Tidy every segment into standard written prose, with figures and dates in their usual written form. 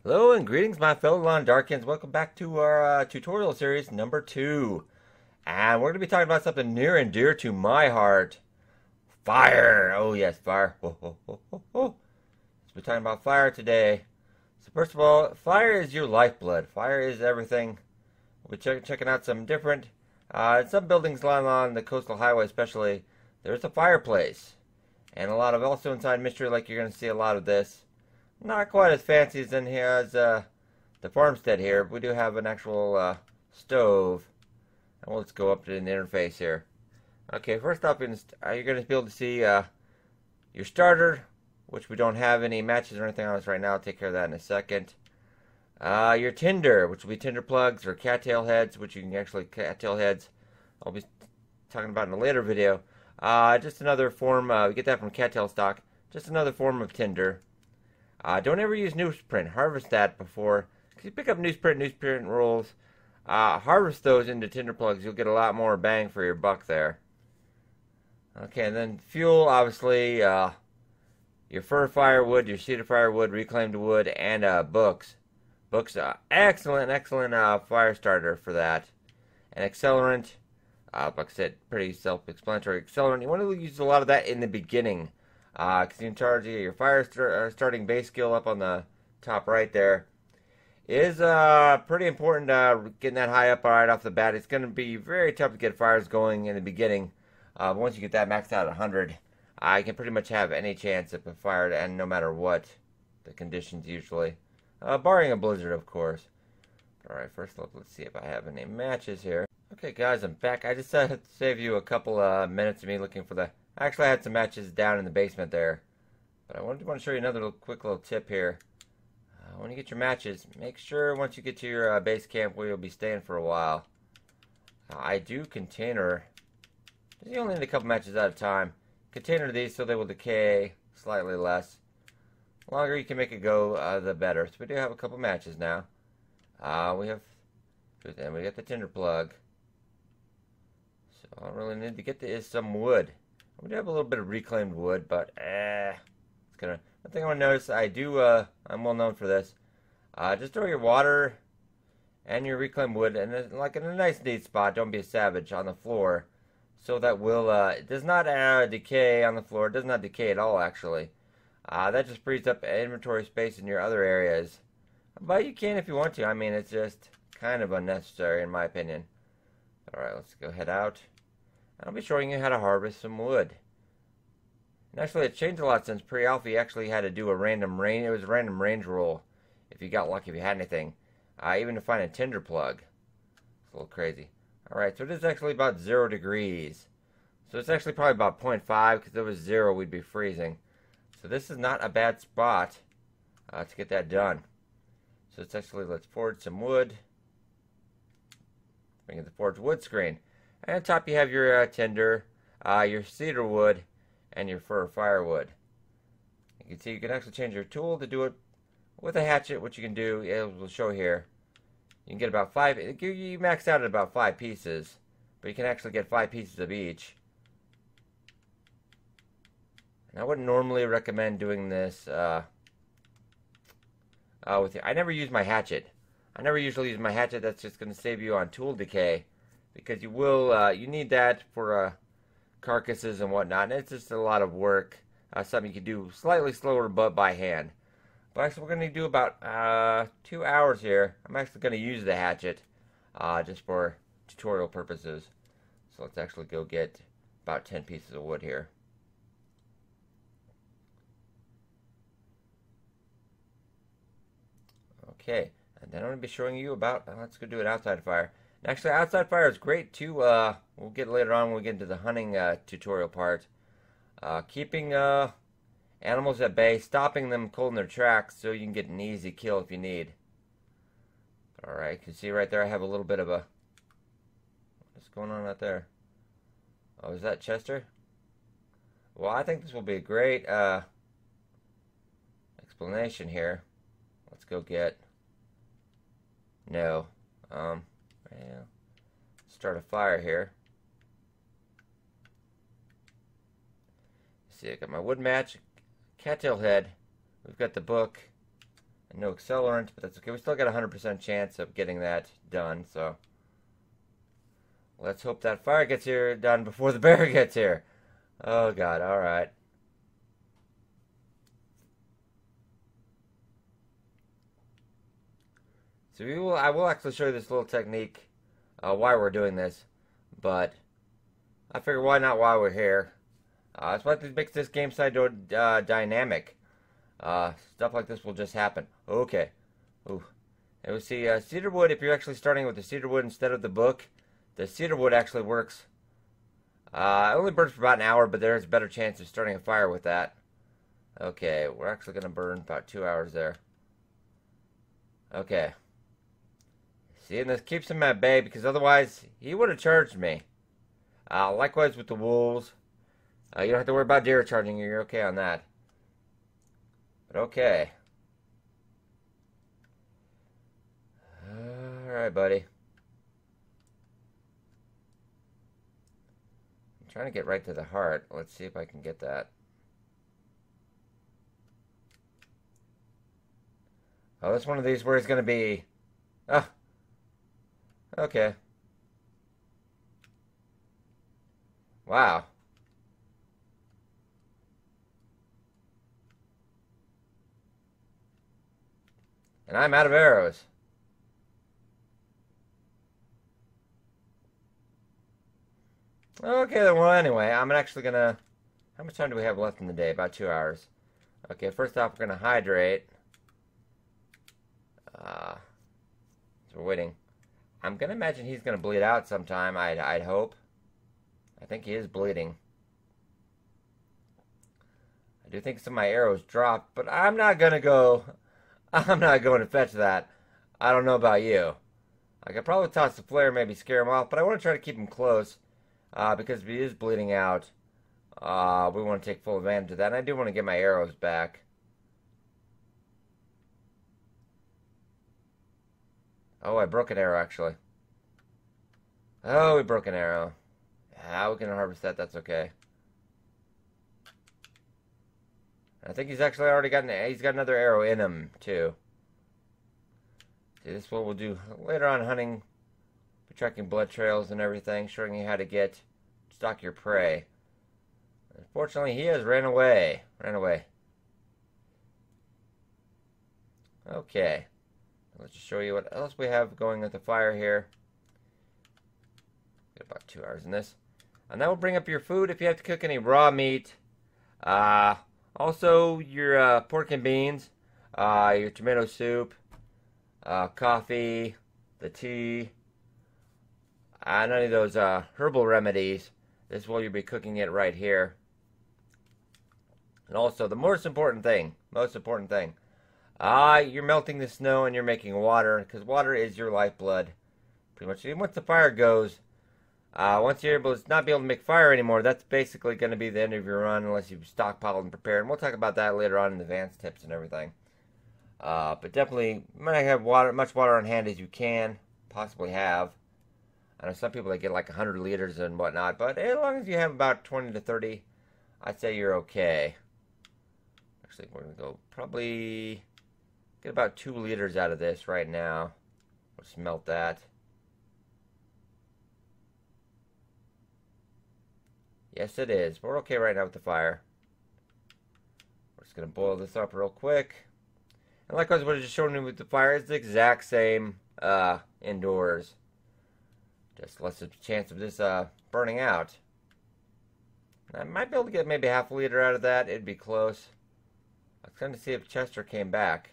Hello and greetings, my fellow lawn darkins. Welcome back to our tutorial series number 2. And we're going to be talking about something near and dear to my heart. Fire! Oh yes, fire. Whoa, whoa, whoa, whoa, whoa. So we're talking about fire today. So first of all, fire is your lifeblood. Fire is everything. We'll be checking out some different, some buildings along the coastal highway especially, there's a fireplace. And a lot of also inside mystery, like you're going to see a lot of this. Not quite as fancy as in here as the farmstead here. We do have an actual stove. And let's go up to the interface here. Okay, first up, you're going to be able to see your starter, which we don't have any matches or anything on us right now. I'll take care of that in a second. Your tinder, which will be tinder plugs or cattail heads, which you can actually cattail heads. I'll be talking about in a later video. Just another form. We get that from cattail stock. Just another form of tinder. Don't ever use newsprint. Harvest that before. Because you pick up newsprint rolls. Harvest those into tinder plugs. You'll get a lot more bang for your buck there. Okay, and then fuel, obviously, your fir firewood, your cedar firewood, reclaimed wood, and books. Books, excellent fire starter for that. An accelerant, like I said, pretty self-explanatory. Accelerant, you want to use a lot of that in the beginning. Because you can charge your fire starting base skill up on the top right there is pretty important. Getting that high up right off the bat. It's going to be very tough to get fires going in the beginning. But once you get that maxed out at 100, you can pretty much have any chance of a fire to end no matter what the conditions usually. Barring a blizzard, of course. Alright, first let's see if I have any matches here. Okay guys, I'm back. I just to save you a couple minutes of me looking for the... Actually, I had some matches down in the basement there. But I want to show you another quick little tip here. When you get your matches, make sure once you get to your base camp where you'll be staying for a while. I do container. You only need a couple matches at a time. Container these so they will decay slightly less. The longer you can make it go, the better. So we do have a couple matches now. We got the tinder plug. So all I really need to get is some wood. We do have a little bit of reclaimed wood, but it's gonna. One thing I want to notice, I'm well known for this. Just throw your water and your reclaimed wood, and like in a nice neat spot. Don't be a savage on the floor, so that will it does not decay on the floor. It does not decay at all, actually. That just frees up inventory space in your other areas. But you can if you want to. I mean, it's just kind of unnecessary in my opinion. All right, let's go head out. I'll be showing you how to harvest some wood. And actually, it changed a lot since pre-alpha. You actually had to do a random range. It was a random range roll if you got lucky, if you had anything. Even to find a tinder plug. It's a little crazy. Alright, so it is actually about 0 degrees. So it's actually probably about 0.5, because if it was 0, we'd be freezing. So this is not a bad spot to get that done. So it's actually, let's forge some wood. Bring in the forge wood screen. And on top you have your tinder, your cedar wood, and your fir firewood. You can see you can actually change your tool to do it with a hatchet, which you can do, it will show here. You can get about 5, you max out at about 5 pieces, but you can actually get 5 pieces of each. And I wouldn't normally recommend doing this I never use my hatchet. I never usually use my hatchet. That's just going to save you on tool decay. Because you will, you need that for carcasses and whatnot, and it's just a lot of work. Something you can do slightly slower, but by hand. But actually, we're going to do about 2 hours here. I'm actually going to use the hatchet, just for tutorial purposes. So let's actually go get about 10 pieces of wood here. Okay, and then I'm going to be showing you about, let's go do an outside fire. Actually, outside fire is great too. We'll get later on when we get into the hunting tutorial part. Keeping animals at bay, stopping them cold in their tracks so you can get an easy kill if you need. Alright, you can see right there I have a little bit of a... What's going on out there? Oh, is that Chester? Well, I think this will be a great explanation here. Let's go get... No. Yeah. Start a fire here. See, I got my wood match, cattail head. We've got the book, And no accelerant, but that's okay. We still got a 100% chance of getting that done, so let's hope that fire gets here done before the bear gets here. Oh God, alright. So I will actually show you this little technique why we're doing this, but I figure why not while we're here. That's what makes this game side dynamic. Stuff like this will just happen. Okay. Ooh. And we see Cedar Wood, if you're actually starting with the Cedar Wood instead of the book, the Cedar Wood actually works. It only burns for about an hour, but there's a better chance of starting a fire with that. Okay, we're actually going to burn about 2 hours there. Okay. See, and this keeps him at bay, because otherwise he would have charged me. Likewise with the wolves. You don't have to worry about deer charging you. You're okay on that. But okay. Alright, buddy. I'm trying to get right to the heart. Let's see if I can get that. Oh, that's one of these where it's going to be... Oh. Okay. Wow. And I'm out of arrows. Okay, then, well, anyway, I'm actually gonna... How much time do we have left in the day? About 2 hours. Okay, first off, we're gonna hydrate. So we're waiting. I'm gonna imagine he's gonna bleed out sometime, I'd hope. I think he is bleeding. I do think some of my arrows dropped, but I'm not gonna go... I'm not going to fetch that. I don't know about you. I could probably toss the flare, maybe scare him off, but I want to try to keep him close. Because if he is bleeding out, we want to take full advantage of that. And I do want to get my arrows back. Oh, I broke an arrow, actually. Oh, we broke an arrow. Yeah, we can harvest that. That's okay. I think he's actually already got he's got another arrow in him, too. See, this is what we'll do later on hunting. Be tracking blood trails and everything, showing you how to stalk your prey. Unfortunately, he has ran away. Ran away. Okay. Let's just show you what else we have going with the fire here. Got about 2 hours in this. And that will bring up your food if you have to cook any raw meat. Also, your pork and beans, your tomato soup, coffee, the tea, none of those herbal remedies. This is what you'll be cooking it right here. And also, the most important thing, you're melting the snow and you're making water, because water is your lifeblood. Pretty much, even once the fire goes, once you're not be able to make fire anymore, that's basically going to be the end of your run unless you've stockpiled and prepared. And we'll talk about that later on in advanced tips and everything. But definitely, you might have much water on hand as you can possibly have. I know some people, they get like 100 liters and whatnot, but as long as you have about 20 to 30, I'd say you're okay. Actually, we're going to go probably get about 2 liters out of this right now. Let's melt that. Yes, it is. We're okay right now with the fire. We're just going to boil this up real quick. And likewise, what I just showed you with the fire is the exact same indoors. Just less of a chance of this burning out. I might be able to get maybe half a liter out of that. It'd be close. I was trying to see if Chester came back.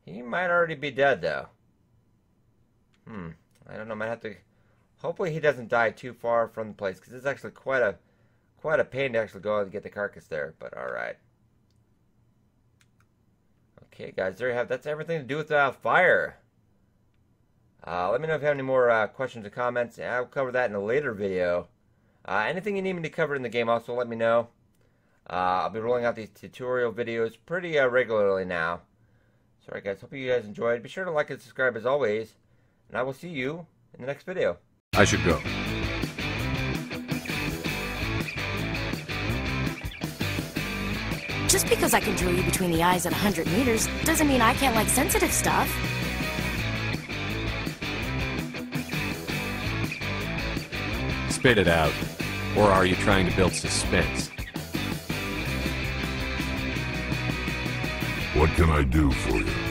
He might already be dead, though. I don't know. Might have to... Hopefully he doesn't die too far from the place, because it's actually quite a pain to actually go out and get the carcass there. But all right. Okay, guys, there you have. That's everything to do with fire. Let me know if you have any more questions or comments. I'll cover that in a later video. Anything you need me to cover in the game, also let me know. I'll be rolling out these tutorial videos pretty regularly now. So, alright, guys, hope you guys enjoyed. Be sure to like and subscribe as always, and I will see you in the next video. I should go. Just because I can drill you between the eyes at 100 meters doesn't mean I can't like sensitive stuff. Spit it out. Or are you trying to build suspense? What can I do for you?